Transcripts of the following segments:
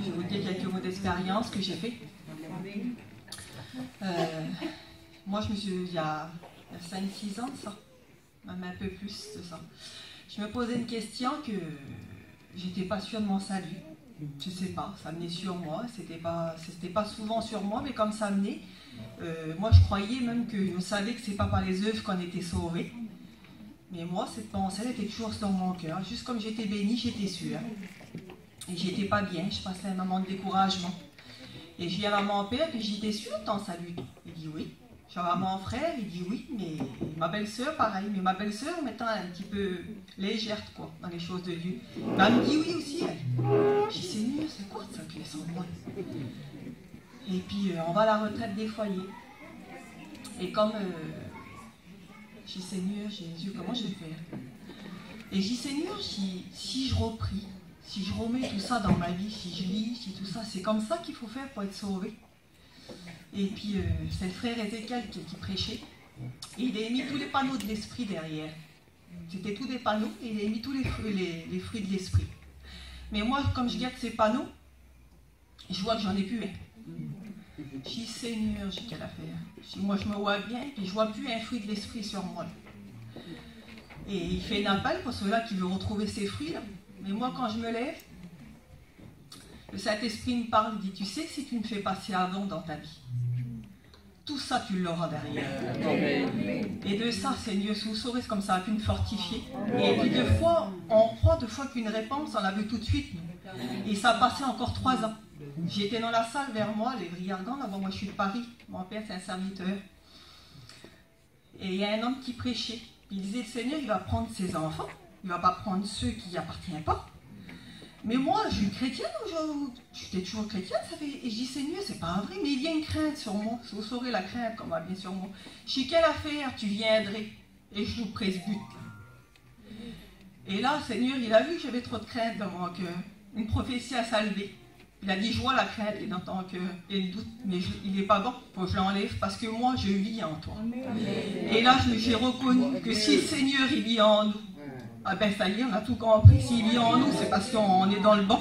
je vais vous dire quelques mots d'expérience que j'ai fait. Moi, je me suis, il y a 5-6 ans, ça, même un peu plus de ça, je me posais une question que j'étais pas sûre de mon salut. Je sais pas, ça venait sur moi, c'était pas souvent sur moi, mais comme ça venait, moi je croyais même que je savais que c'est pas par les œuvres qu'on était sauvés. Mais moi, cette pensée, elle était toujours dans mon cœur. Juste comme j'étais bénie, j'étais sûre. Et j'étais pas bien, je passais un moment de découragement. Et je dis à mon père que j'étais sûre de ton salut. Il dit oui. Je dis à mon frère, il dit oui, mais ma belle-sœur, pareil. Mais ma belle-sœur, m'étant un petit peu légère, quoi, dans les choses de Dieu. Ben, elle me dit oui aussi, elle. Je dis, Seigneur, c'est quoi ça qui est en moi? Et puis, on va à la retraite des foyers. Et comme... je dis, Seigneur, Jésus, comment je vais faire? Et je dis, Seigneur, si je reprie, si je remets tout ça dans ma vie, si je lis, si tout ça, c'est comme ça qu'il faut faire pour être sauvé. Et puis, c'est le frère Ézéchiel qui prêchait. Et il a mis tous les panneaux de l'esprit derrière. C'était tous des panneaux, et il a mis tous les fruits de l'esprit. Mais moi, comme je garde ces panneaux, je vois que j'en ai plus un. Je dis, Seigneur, j'ai quelle affaire. Je dis, moi, je me vois bien, et je vois plus un fruit de l'esprit sur moi. Et il fait une appel pour ceux-là qui veulent retrouver ces fruits-là. Mais moi, quand je me lève, le Saint-Esprit me parle, il dit, tu sais que si tu me fais passer avant dans ta vie, tout ça, tu l'auras derrière. Et de ça, Seigneur, si vous saurez comme ça a pu me fortifier. Et puis, deux fois, on croit qu'une réponse, on la veut tout de suite. Et ça a passé encore 3 ans. J'étais dans la salle vers moi, les regardant, là-bas, moi je suis de Paris, mon père c'est un serviteur. Et il y a un homme qui prêchait. Il disait, le Seigneur, il va prendre ses enfants, il ne va pas prendre ceux qui n'y appartiennent pas. Mais moi, je suis chrétienne, j'étais toujours chrétienne, et je dis, Seigneur, c'est pas vrai, mais il vient une crainte sur moi. Vous saurez la crainte comme elle vient sur moi. Je dis, quelle affaire, tu viendrais? Et je joue presbyte. Et là, Seigneur, il a vu que j'avais trop de crainte dans mon cœur. Une prophétie à salver. Il a dit, je vois la crainte et dans ton cœur et le doute, mais il n'est pas bon, faut que je l'enlève parce que moi, je vis en toi. Et là, j'ai reconnu que si le Seigneur, il vit en nous, ah ben ça y est, on a tout compris. S'il vit en nous, c'est parce qu'on est dans le bon.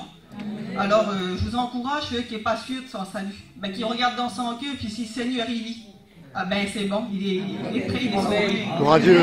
Alors, je vous encourage, ceux qui n'est pas sûr de son salut, ben, qui regarde dans son cœur, puis si le Seigneur, il vit, ah ben c'est bon, il est prêt, il est sauvé. Gloire à Dieu.